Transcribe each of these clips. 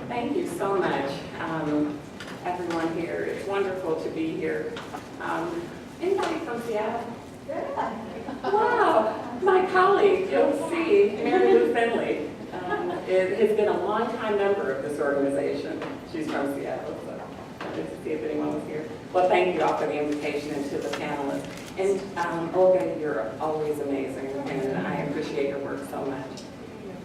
Thank you so much, everyone here. It's wonderful to be here. Anybody from Seattle? Wow, my colleague, you'll see, Mary Lou Finley, has been a longtime member of this organization. She's from Seattle, so I wanted to see if anyone was here. Well, thank you all for the invitation and to the panelists. And Olga, you're always amazing, and I appreciate your work so much.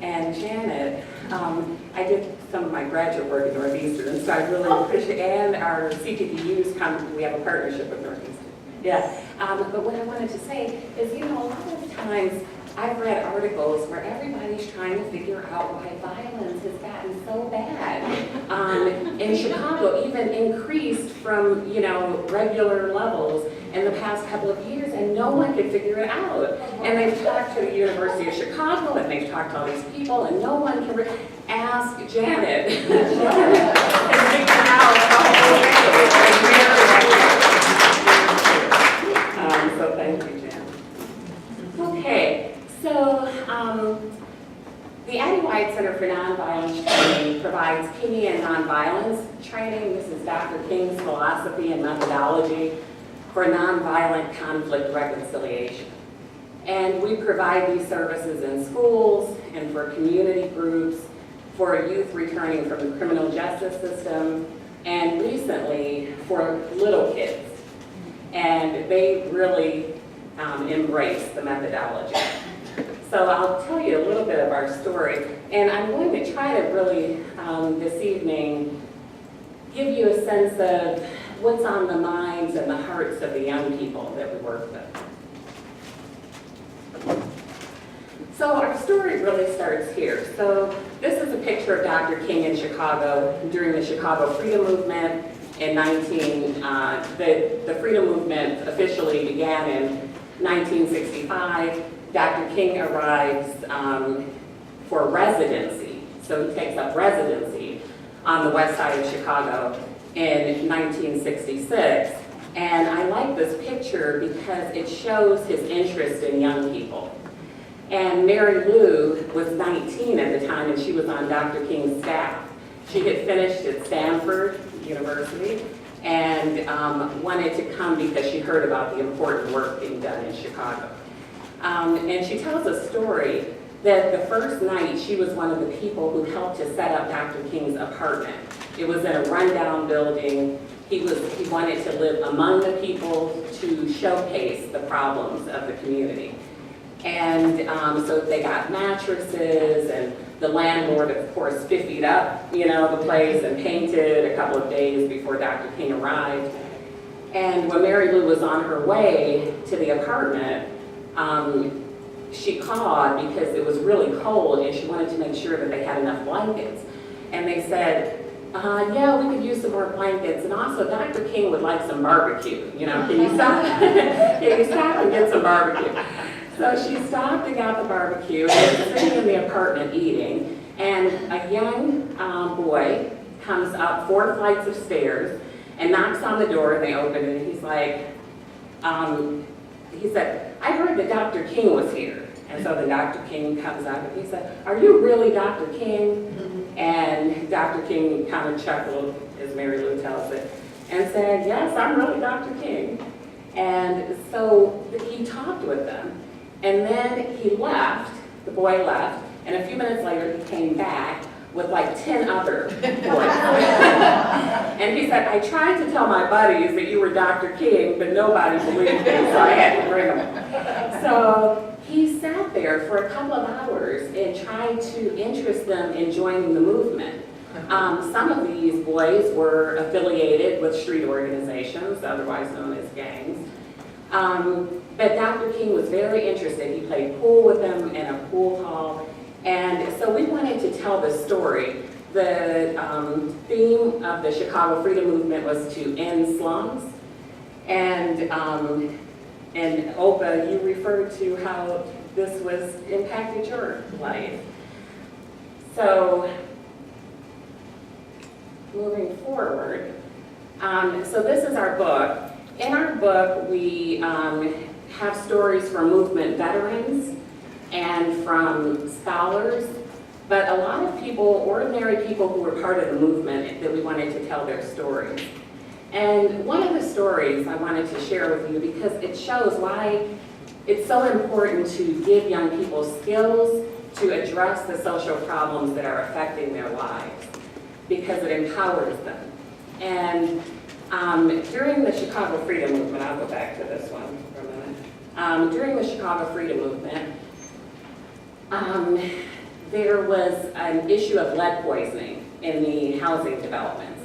And Janet, I did some of my graduate work at Northeastern, so I really appreciate, and our CTPUs, we have a partnership with Northeastern. Yeah, but what I wanted to say is, you know, a lot of times I've read articles where everybody's trying to figure out why violence has gotten so bad. In Chicago, even increased from, you know, regular levels in the past couple of years, and no one could figure it out. And they've talked to the University of Chicago, and they've talked to all these people, and no one can ask Janet. Janet can figure out so thank you, Janet. Okay, so the Addie White Center for Nonviolence Training provides Kingian nonviolence training. This is Dr. King's philosophy and methodology for nonviolent conflict reconciliation. And we provide these services in schools and for community groups, for youth returning from the criminal justice system, and recently for little kids. And they really embrace the methodology. So I'll tell you a little bit of our story, and I'm going to try to really, this evening, give you a sense of what's on the minds and the hearts of the young people that we work with. So our story really starts here. So this is a picture of Dr. King in Chicago during the Chicago Freedom Movement in the Freedom Movement officially began in 1965. Dr. King arrives for residency. So he takes up residency on the west side of Chicago in 1966. And I like this picture because it shows his interest in young people. And Mary Lou was 19 at the time, and she was on Dr. King's staff. She had finished at Stanford University and wanted to come because she heard about the important work being done in Chicago. And she tells a story that the first night she was one of the people who helped to set up Dr. King's apartment. It was in a rundown building. He wanted to live among the people to showcase the problems of the community. And so they got mattresses, and the landlord, of course, spiffied up, you know, the place and painted a couple of days before Dr. King arrived. And when Mary Lou was on her way to the apartment, she called because it was really cold, and she wanted to make sure that they had enough blankets. And they said, yeah, we could use some more blankets, and also Dr. King would like some barbecue. You know, can you stop? Can you stop and get some barbecue? So she stopped and got the barbecue, and they were sitting in the apartment eating, and a young boy comes up 4 flights of stairs and knocks on the door, and they open it, and he's like, he said, I heard that Dr. King was here. And so the Dr. King comes up, and he said, are you really Dr. King? And Dr. King kind of chuckled, as Mary Lou tells it, and said, yes, I'm really Dr. King. And so he talked with them. And then he left, the boy left, and a few minutes later he came back with like 10 other boys. And he said, I tried to tell my buddies that you were Dr. King, but nobody believed me, so I had to bring them. So he sat there for a couple of hours and tried to interest them in joining the movement. Some of these boys were affiliated with street organizations, otherwise known as gangs. But Dr. King was very interested. He played pool with them in a pool hall. And so we wanted to tell this story. The theme of the Chicago Freedom Movement was to end slums. And Opa, you referred to how this was impacted your life. So moving forward, so this is our book. In our book, we have stories from movement veterans and from scholars but a lot of people, ordinary people who were part of the movement, that we wanted to tell their stories. And one of the stories I wanted to share with you, because it shows why it's so important to give young people skills to address the social problems that are affecting their lives, because it empowers them. And during the Chicago Freedom Movement, I'll go back to this one for a minute. During the Chicago Freedom Movement, there was an issue of lead poisoning in the housing developments.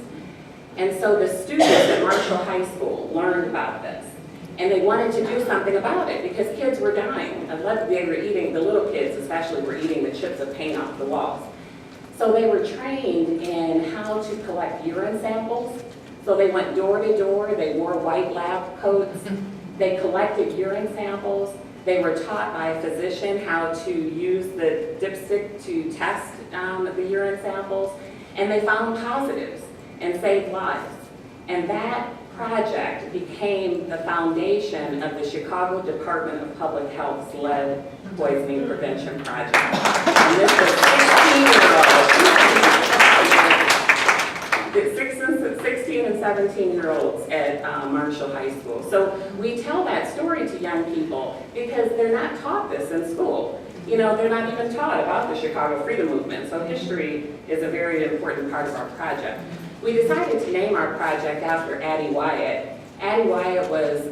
And so the students at Marshall High School learned about this. And they wanted to do something about it because kids were dying of lead. They were eating, the little kids especially, were eating the chips of paint off the walls. So they were trained in how to collect urine samples. So they went door to door, they wore white lab coats, they collected urine samples. They were taught by a physician how to use the dipstick to test the urine samples, and they found positives and saved lives. And that project became the foundation of the Chicago Department of Public Health's lead poisoning prevention project. And this was 16 and 17-year-olds at Marshall High School. So we tell that story to young people because they're not taught this in school. You know, they're not even taught about the Chicago Freedom Movement. So history is a very important part of our project. We decided to name our project after Addie Wyatt. Addie Wyatt was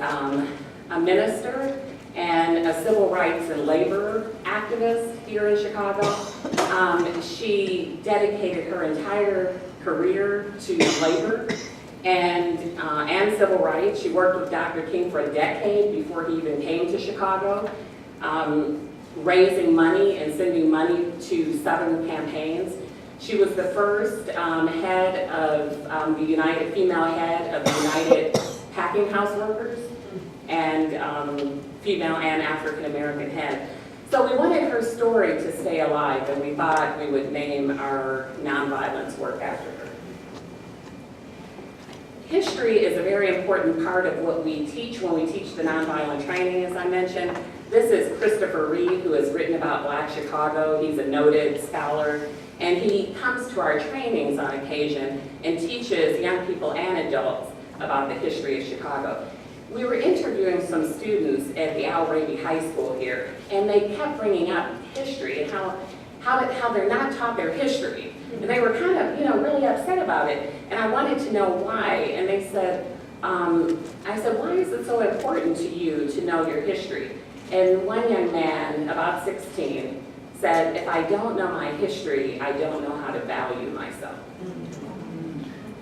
a minister and a civil rights and labor activist here in Chicago. She dedicated her entire career to labor and civil rights. She worked with Dr. King for a decade before he even came to Chicago, raising money and sending money to Southern campaigns. She was the first head of the female head of the United Packing House Workers, and female and African American head. So we wanted her story to stay alive, and we thought we would name our nonviolence work after her. History is a very important part of what we teach when we teach the nonviolent training, as I mentioned. This is Christopher Reed, who has written about Black Chicago. He's a noted scholar, and he comes to our trainings on occasion and teaches young people and adults about the history of Chicago. We were interviewing some students at the Al Raby High School here, and they kept bringing up history and how they're not taught their history. And they were kind of, really upset about it. And I wanted to know why. And they said, I said, why is it so important to you to know your history? And one young man, about 16, said, if I don't know my history, I don't know how to value myself.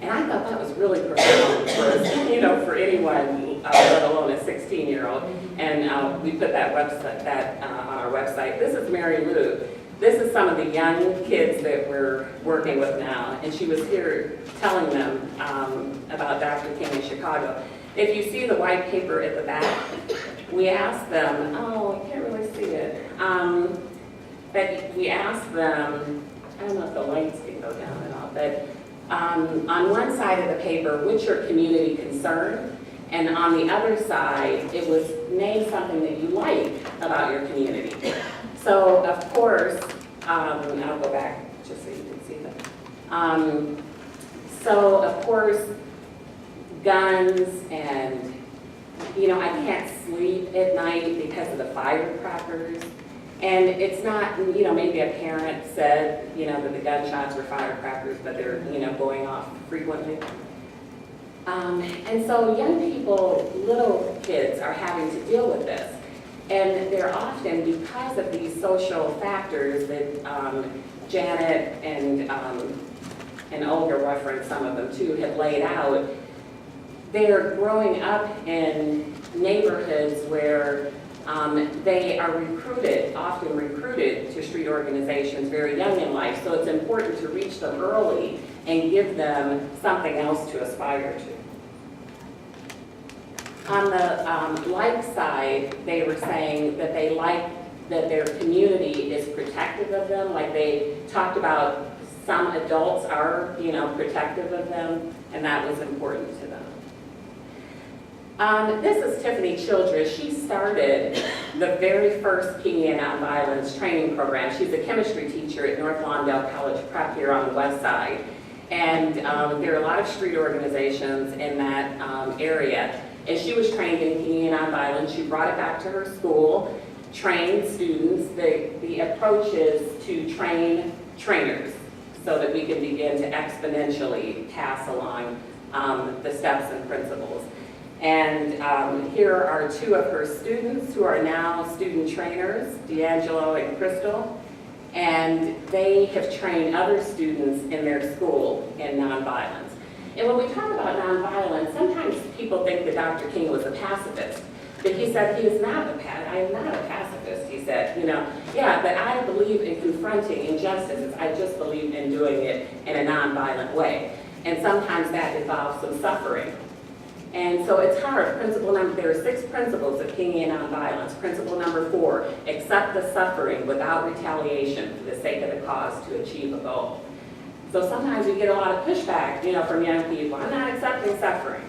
And I thought that was really profound for anyone, let alone a 16-year-old. And we put that website on our website. This is Mary Lou. This is some of the young kids that we're working with now, and she was here telling them about Dr. King in Chicago. If you see the white paper at the back, we asked them, I can't really see it, but we asked them, I don't know if the lights can go down at all, but on one side of the paper, what's your community concern? And on the other side, it was name something that you like about your community. So, of course, I'll go back just so you can see that. So, of course, guns and, I can't sleep at night because of the firecrackers. And it's not, maybe a parent said, that the gunshots were firecrackers, but they're, going off frequently. And so young people, little kids, are having to deal with this. And they're often, because of these social factors that Janet and Olga referenced some of them too, have laid out, they're growing up in neighborhoods where they are often recruited to street organizations very young in life. So it's important to reach them early and give them something else to aspire to. On the like side, they were saying that they like that their community is protective of them. Like they talked about some adults are, protective of them, and that was important to them. This is Tiffany Childress. She started the very first PE and Nonviolence training program. She's a chemistry teacher at North Lawndale College Prep here on the west side. And there are a lot of street organizations in that area. And she was trained in PE and Nonviolence. She brought it back to her school, trained students. The approach is to train trainers so that we can begin to exponentially pass along the steps and principles. And here are two of her students who are now student trainers, D'Angelo and Crystal, and they have trained other students in their school in nonviolence. And when we talk about nonviolence, sometimes people think that Dr. King was a pacifist, but he said he is not I am not a pacifist, he said, yeah, but I believe in confronting injustices. I just believe in doing it in a nonviolent way. And sometimes that involves some suffering. And so it's hard. There are 6 principles of PE and nonviolence. Principle number 4, accept the suffering without retaliation for the sake of the cause to achieve a goal. So sometimes we get a lot of pushback, from young people. I'm not accepting suffering,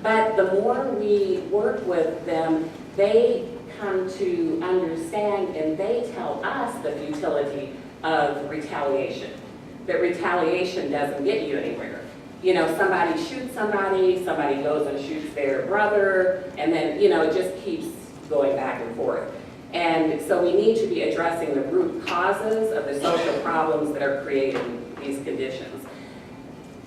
But the more we work with them, they come to understand and they tell us the futility of retaliation. That retaliation doesn't get you anywhere. Somebody shoots somebody goes and shoots their brother, and then, it just keeps going back and forth. And so we need to be addressing the root causes of the social problems that are creating these conditions.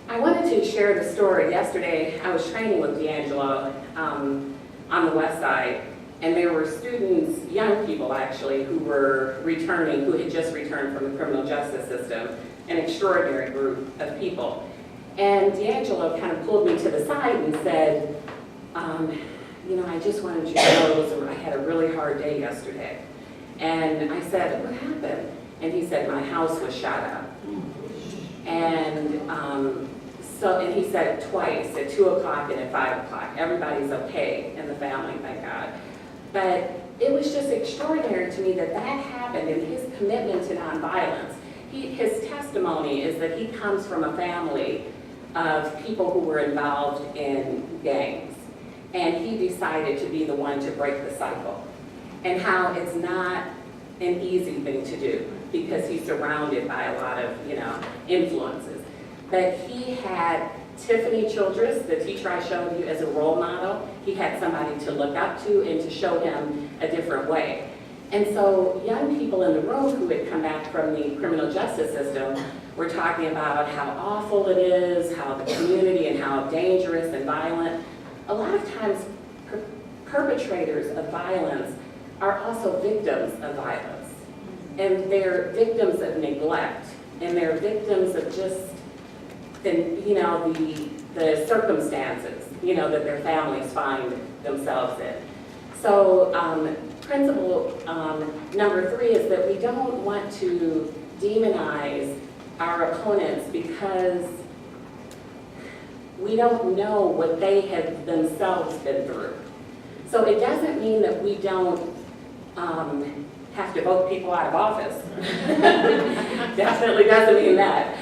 I wanted to share the story. Yesterday, I was training with D'Angelo on the west side, and there were students, young people actually, who had just returned from the criminal justice system, an extraordinary group of people. And D'Angelo kind of pulled me to the side and said, I just wanted you to know I had a really hard day yesterday. And I said, what happened? And he said, my house was shot up. And and he said it twice, at 2 o'clock and at 5 o'clock. Everybody's okay in the family, thank God. But it was just extraordinary to me that happened, and his commitment to nonviolence. His testimony is that he comes from a family of people who were involved in gangs. And he decided to be the one to break the cycle. And how it's not an easy thing to do because he's surrounded by a lot of, influences. But he had Tiffany Childress, the teacher I showed you, as a role model. He had somebody to look up to and to show him a different way. And so young people in the room who had come back from the criminal justice system were talking about how awful it is, how the community and how dangerous and violent. A lot of times perpetrators of violence are also victims of violence. And they're victims of neglect. And they're victims of just the circumstances, that their families find themselves in. So principle number 3 is that we don't want to demonize our opponents because we don't know what they have themselves been through. So it doesn't mean that we don't have to vote people out of office. Definitely doesn't mean that.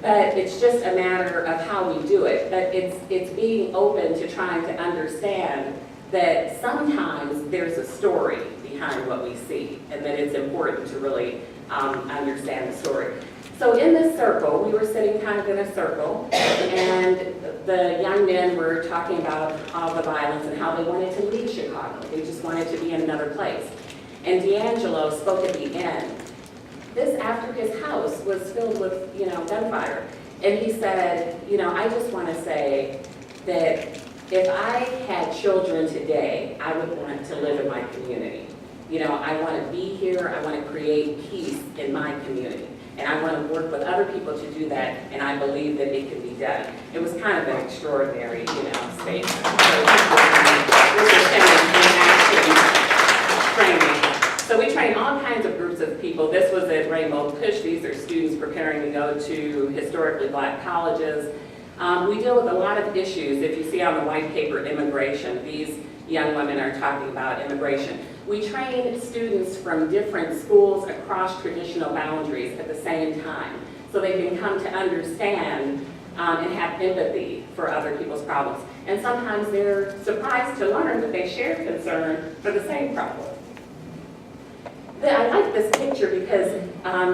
But it's just a matter of how we do it. But it's being open to trying to understand that sometimes there's a story behind what we see, and that it's important to really understand the story. So in this circle, we were sitting kind of in a circle, and the young men were talking about all the violence and how they wanted to leave Chicago. They just wanted to be in another place. And D'Angelo spoke at the end. This after his house was filled with, gunfire. And he said, I just want to say that if I had children today, I would want to live in my community. I want to be here. I want to create peace in my community. And I want to work with other people to do that, and I believe that it can be done. It was kind of an extraordinary, statement. So we train all kinds of groups of people. This was at Rainbow Push. These are students preparing to go to historically black colleges. We deal with a lot of issues. If you see on the white paper, immigration, these young women are talking about immigration. We train students from different schools across traditional boundaries at the same time, so they can come to understand and have empathy for other people's problems. And sometimes they're surprised to learn that they share concern for the same problem. I like this picture because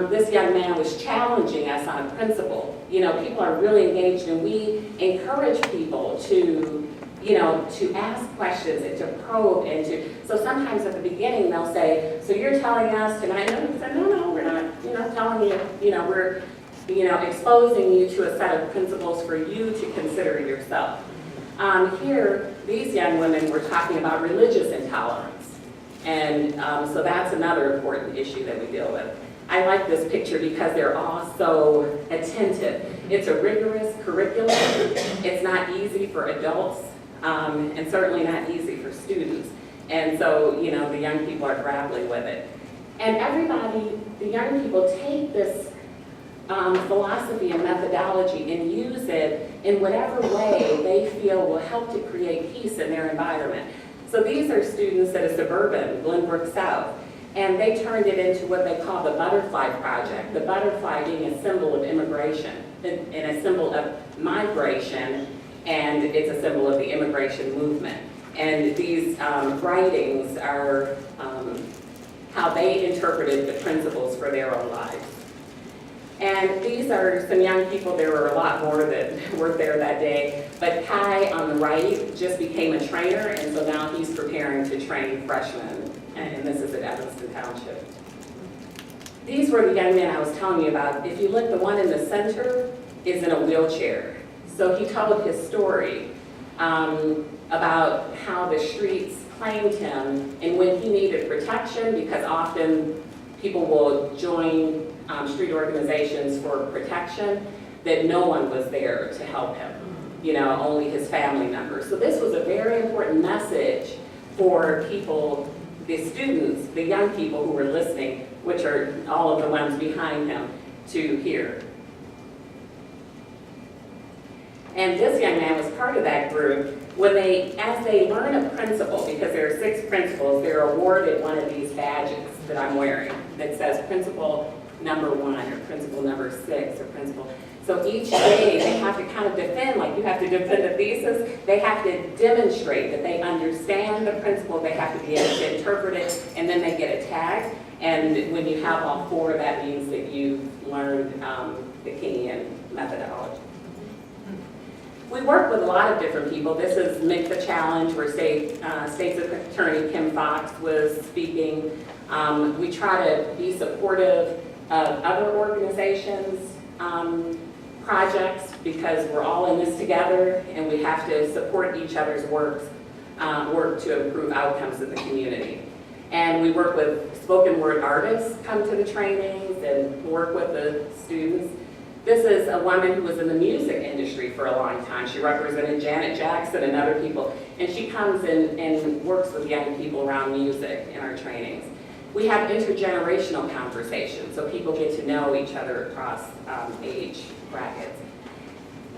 this young man was challenging us on principle. You know, people are really engaged, and we encourage people to, you know, to ask questions and to probe and to, so sometimes at the beginning they'll say, so you're telling us tonight, and we say, no, we're not, you know, telling you, you know, we're, you know, exposing you to a set of principles for you to consider yourself. Here, these young women were talking about religious intolerance. And so that's another important issue that we deal with. I like this picture because they're all so attentive. It's a rigorous curriculum. It's not easy for adults, and certainly not easy for students. And so, you know, the young people are grappling with it. And everybody, the young people take this philosophy and methodology and use it in whatever way they feel will help to create peace in their environment. So these are students at a suburban, Glenbrook South, and they turned it into what they call the Butterfly Project, the butterfly being a symbol of immigration and a symbol of migration, and it's a symbol of the immigration movement. And these writings are how they interpreted the principles for their own lives. And these are some young people. There were a lot more that were there that day. But Kai on the right just became a trainer, and so now he's preparing to train freshmen. And this is at Evanston Township. These were the young men I was telling you about. If you look, the one in the center is in a wheelchair. So he told his story about how the streets claimed him, and when he needed protection, because often people will join street organizations for protection, that no one was there to help him, you know, only his family members. So this was a very important message for people, the students, the young people who were listening, which are all of the ones behind him, to hear. And this young man was part of that group. When as they learn a principle, because there are 6 principles, they're awarded one of these badges that I'm wearing that says principle number 1 or principle number 6 or principle. So each day they have to kind of defend, like you have to defend a thesis, they have to demonstrate that they understand the principle, they have to be able to interpret it, and then they get a tag. And when you have all 4, that means that you've learned the Kingian methodology. We work with a lot of different people. This is Make the Challenge, where State's Attorney Kim Fox was speaking. We try to be supportive of other organizations' projects, because we're all in this together and we have to support each other's work to improve outcomes in the community. And we work with spoken word artists, come to the trainings and work with the students. This is a woman who was in the music industry for a long time. She represented Janet Jackson and other people, and she comes in and works with young people around music in our trainings. We have intergenerational conversations, so people get to know each other across age brackets.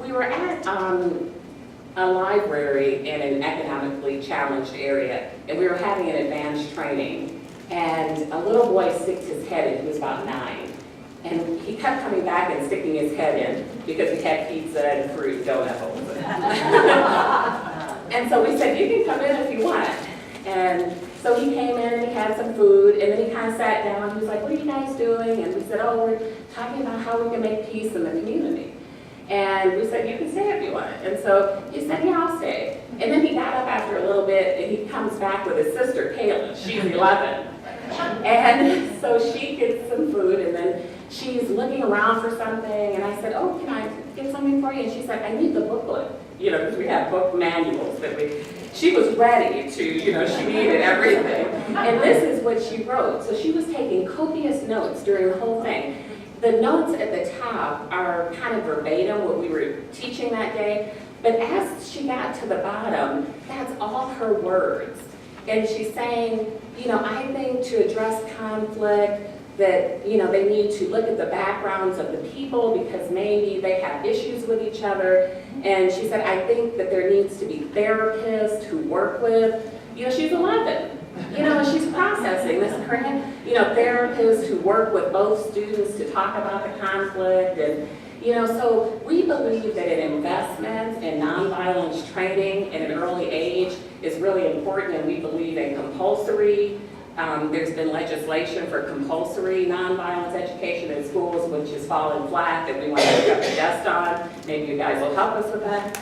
We were at a library in an economically challenged area, and we were having an advanced training, and a little boy sticked his head in. He was about 9. And he kept coming back and sticking his head in because we had pizza and fruit, donut holes. And so we said, you can come in if you want. And so he came in and he had some food, and then he kind of sat down. He was like, what are you guys doing? And we said, oh, we're talking about how we can make peace in the community. And we said, you can stay if you want. And so he said, yeah, I'll stay. And then he got up after a little bit, and he comes back with his sister, Kayla. She's 11. And so she gets some food, and then she's looking around for something, and I said, oh, can I get something for you? And she's like, I need the booklet, you know, because we have book manuals that she was ready to, you know, she needed everything. And this is what she wrote. So she was taking copious notes during the whole thing. The notes at the top are kind of verbatim what we were teaching that day, but as she got to the bottom, that's all her words. And she's saying, you know, I think to address conflict, that, you know, they need to look at the backgrounds of the people because maybe they have issues with each other. And she said, I think that there needs to be therapists who work with, you know, she's 11, you know, and she's processing this, you know, therapists who work with both students to talk about the conflict. And, So we believe that an investment in nonviolence training at an early age is really important, and we believe in compulsory. There's been legislation for compulsory nonviolence education in schools, which has fallen flat, that we want to pick up the dust on. Maybe you guys will help us with that.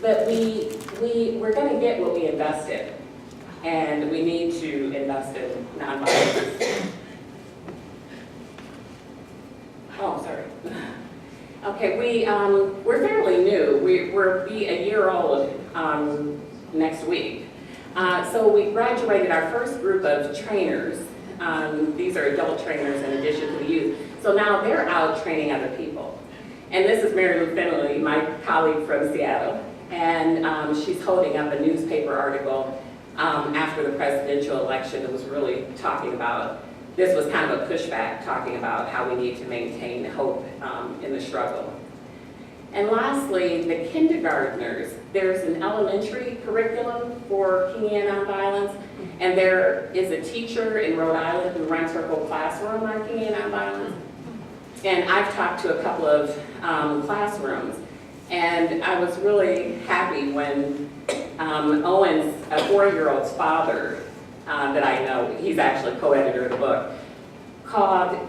But we're going to get what we invested, and we need to invest in nonviolence. Oh, sorry. Okay, we're fairly new. We'll be a year old next week. So we graduated our first group of trainers. These are adult trainers in addition to the youth. So now they're out training other people. And this is Mary Lou Finley, my colleague from Seattle. And she's holding up a newspaper article after the presidential election that was really talking about, this was kind of a pushback, talking about how we need to maintain hope in the struggle. And lastly, the kindergartners. There's an elementary curriculum for King Ann Nonviolence, and there is a teacher in Rhode Island who runs her whole classroom on King Ann Nonviolence. And I've talked to a couple of classrooms, and I was really happy when Owen's, a 4-year-old's father that I know, he's actually co-editor of the book,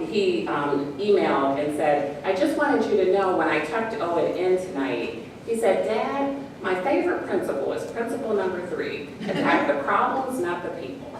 he emailed and said, I just wanted you to know when I tucked Owen in tonight, he said, Dad, my favorite principle is principle number 3, attack the problems, not the people.